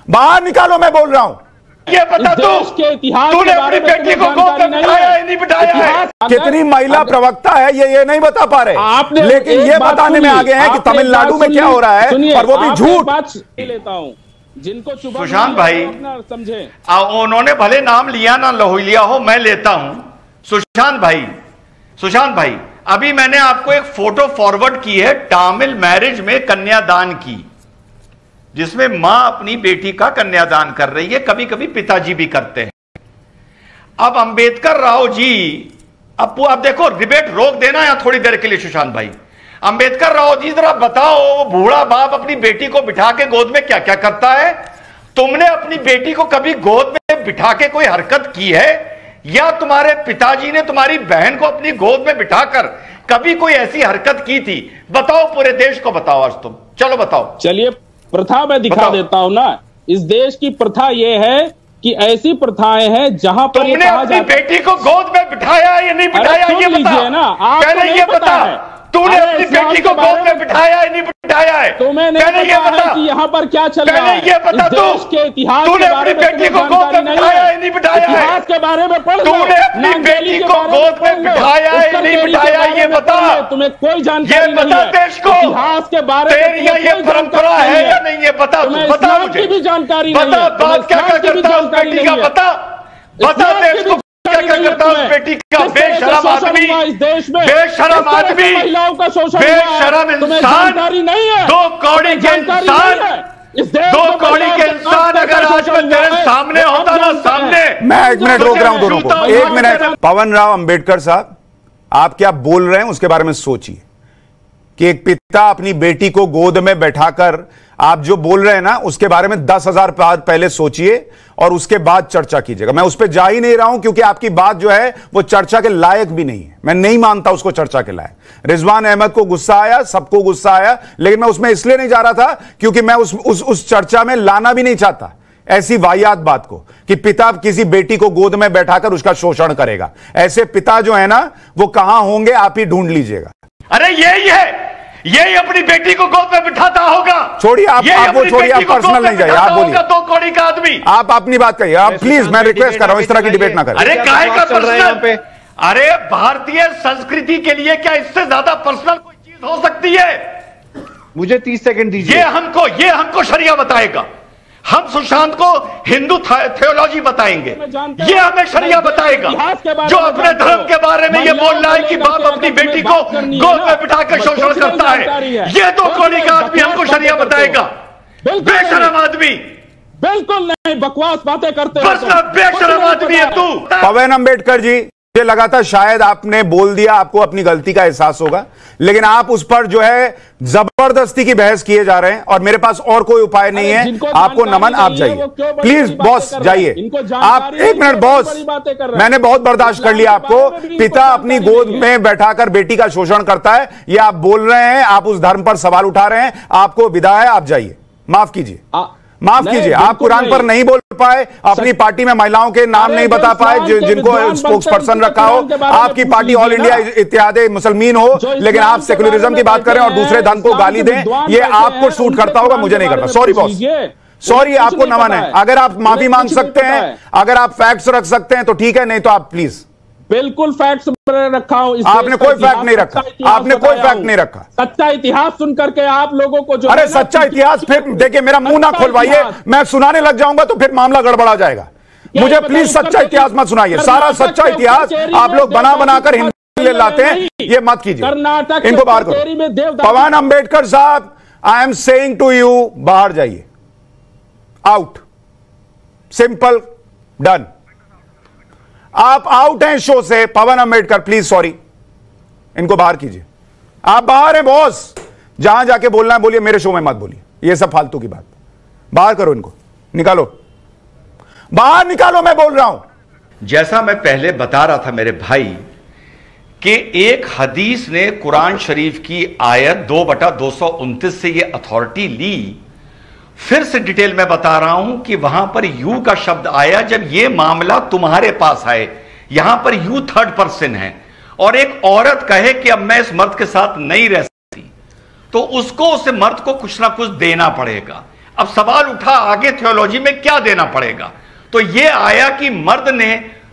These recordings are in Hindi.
बाहर निकालो, मैं बोल रहा हूं। ये बता तूने अपनी बेटी को गोद में बिठाया है नहीं बिठाया है? कितनी महिला प्रवक्ता है ये नहीं बता पा रहे, लेकिन ये बताने में आगे हैं कि तमिलनाडु में क्या हो रहा है, और वो भी झूठ। लेता हूं जिनको सुशांत भाई समझे, उन्होंने भले नाम लिया ना लिया हो, मैं लेता हूं। सुशांत भाई अभी मैंने आपको एक फोटो फॉरवर्ड की है तमिल मैरिज में कन्यादान की, जिसमें मां अपनी बेटी का कन्यादान कर रही है, कभी कभी पिताजी भी करते हैं। अब अंबेडकर राव जी, अब देखो डिबेट रोक देना या थोड़ी देर के लिए। सुशांत भाई, अंबेडकर राव जी जरा बताओ, वो बूढ़ा बाप अपनी बेटी को बिठा के गोद में क्या क्या करता है? तुमने अपनी बेटी को कभी गोद में बिठा के कोई हरकत की है, या तुम्हारे पिताजी ने तुम्हारी बहन को अपनी गोद में बिठाकर कभी कोई ऐसी हरकत की थी? बताओ, पूरे देश को बताओ आज तुम, चलो बताओ। चलिए प्रथा मैं दिखा देता हूं ना। इस देश की प्रथा यह है कि ऐसी प्रथाएं हैं जहां पर तुमने अपनी बेटी को गोद में बिठाया या नहीं बिठाया, ये बता ना। आपको ये बता, तूने अपनी बेटी को गोद में बिठाया है नहीं बिठाया है? तुम्हें नहीं पता है कि यहाँ पर क्या चल रहा है? ये बता, देश के इतिहास तूने अपनी बेटी को गोद में बिठाया है नहीं बिठाया है? इतिहास के बारे में पढ़, तूने अपनी बेटी को गोद में बिठाया है नहीं बिठाया, ये बता। तुम्हें कोई जानकारी नहीं है देश को इतिहास के बारे में, ये परंपरा है या नहीं, ये बता, बता मुझे भी जानकारी बता, बात क्या करता हूँ बेटी का, बता देश को क्या करता हूँ बेटी का। बेशरम आदमी, बेशरम आदमी, महिलाओं का शोषण, बेशरम इंसान, नहीं है, दो कौड़ी के इंसान, अगर आज मैं तेरे सामने होता ना, सामने। मैं 1 मिनट रोक रहा हूं दोनों को, 1 मिनट। पवन राव अंबेडकर साहब, आप क्या बोल रहे हैं उसके बारे में सोचिए, कि एक पिता अपनी बेटी को गोद में बैठाकर, आप जो बोल रहे हैं ना उसके बारे में 10,000 बार पहले सोचिए और उसके बाद चर्चा कीजिएगा। मैं उस पर जा ही नहीं रहा हूं, क्योंकि आपकी बात जो है वो चर्चा के लायक भी नहीं है। मैं नहीं मानता उसको चर्चा के लायक। रिजवान अहमद को गुस्सा आया, सबको गुस्सा आया, लेकिन मैं उसमें इसलिए नहीं जा रहा था क्योंकि मैं उस चर्चा में लाना भी नहीं चाहता ऐसी वाहियात बात को, कि पिता किसी बेटी को गोद में बैठाकर उसका शोषण करेगा। ऐसे पिता जो है ना वो कहां होंगे, आप ही ढूंढ लीजिएगा। अरे यही है, यही अपनी बेटी को गोद में बिठाता होगा। छोड़िए आप वो छोड़िए, आप पर्सनल नहीं जाइए, आप बोलिए। दो कौड़ी का आदमी, आप अपनी बात कहिए। आप प्लीज, मैं रिक्वेस्ट कर रहा हूं, इस तरह की डिबेट ना करें। अरे काहे का पर्सनल? अरे भारतीय संस्कृति के लिए क्या इससे ज्यादा पर्सनल कोई चीज हो सकती है? मुझे 30 सेकंड दीजिए। ये हमको शरिया बताएगा, हम सुशांत को हिंदू थियोलॉजी बताएंगे, ये हमें शरिया बताएगा। जो अपने धर्म के बारे में ये बोल रहा है कि बाप अपनी बेटी को गोद में बिठाकर शोषण करता है, ये दो कौड़ी का आदमी हमको शरिया बताएगा। बेशरम आदमी, बिल्कुल नहीं, बकवास बातें करते हो, बेशरम आदमी है तू। पवन अंबेडकर जी, मुझे लगा था शायद आपने बोल दिया, आपको अपनी गलती का एहसास होगा, लेकिन आप उस पर जो है जबरदस्ती की बहस किए जा रहे हैं, और मेरे पास और कोई उपाय नहीं है। आपको नमन, आप जाइए प्लीज। बॉस जाइए आप। 1 मिनट बॉस, मैंने बहुत बर्दाश्त कर लिया आपको। पिता अपनी गोद में बैठाकर बेटी का शोषण करता है, ये आप बोल रहे हैं, आप उस धर्म पर सवाल उठा रहे हैं, आपको विदा है, आप जाइए। माफ कीजिए, माफ कीजिए, आप कुरान पर नहीं बोल पाए, अपनी पार्टी में महिलाओं के नाम नहीं बता पाए जिनको स्पोक्स पर्सन रखा हो। आपकी पार्टी ऑल इंडिया इत्यादि मुसलमान हो, लेकिन आप सेकुलरिज्म की बात करें और दूसरे धर्म को गाली दें, ये आपको सूट करता होगा, मुझे नहीं करता। सॉरी बॉस, सॉरी, आपको नमन है। अगर आप माफी मांग सकते हैं, अगर आप फैक्ट्स रख सकते हैं तो ठीक है, नहीं तो आप प्लीज। बिल्कुल फैक्ट्स रखा हूं। आपने कोई फैक्ट नहीं रखा, आपने कोई फैक्ट नहीं रखा। सच्चा इतिहास सुन करके आप लोगों को जो, अरे सच्चा इतिहास, फिर देखिए मेरा मुंह ना खुलवाइए, मैं सुनाने लग जाऊंगा तो फिर मामला गड़बड़ा जाएगा। मुझे प्लीज सच्चा इतिहास मत सुनाइए। सारा सच्चा इतिहास आप लोग बना बनाकर हिंदू ले लाते हैं, ये मत कीजिए। कर्नाटक, इनको बाहर करो। पवन अंबेडकर साहब, I am saying to you, बाहर जाइए, आउट, सिंपल, डन। आप आउट हैं शो से। पवन अंबेडकर प्लीज, सॉरी, इनको बाहर कीजिए। आप बाहर हैं बॉस, जहां जाके बोलना है बोलिए, मेरे शो में मत बोलिए, ये सब फालतू की बात। बाहर करो इनको, निकालो, बाहर निकालो, मैं बोल रहा हूं। जैसा मैं पहले बता रहा था मेरे भाई, कि एक हदीस ने कुरान शरीफ की आयत 2/229 से ये अथॉरिटी ली। फिर से डिटेल में बता रहा हूं कि वहां पर यू का शब्द आया जब यह मामला तुम्हारे पास आए। यहां पर यू थर्ड पर्सन है, और एक औरत कहे कि अब मैं इस मर्द के साथ नहीं रह सकती, तो उसको उस मर्द को कुछ ना कुछ देना पड़ेगा। अब सवाल उठा आगे थियोलॉजी में क्या देना पड़ेगा, तो यह आया कि मर्द ने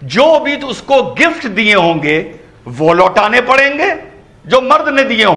जो भी उसको गिफ्ट दिए होंगे वो लौटाने पड़ेंगे जो मर्द ने दिए होंगे।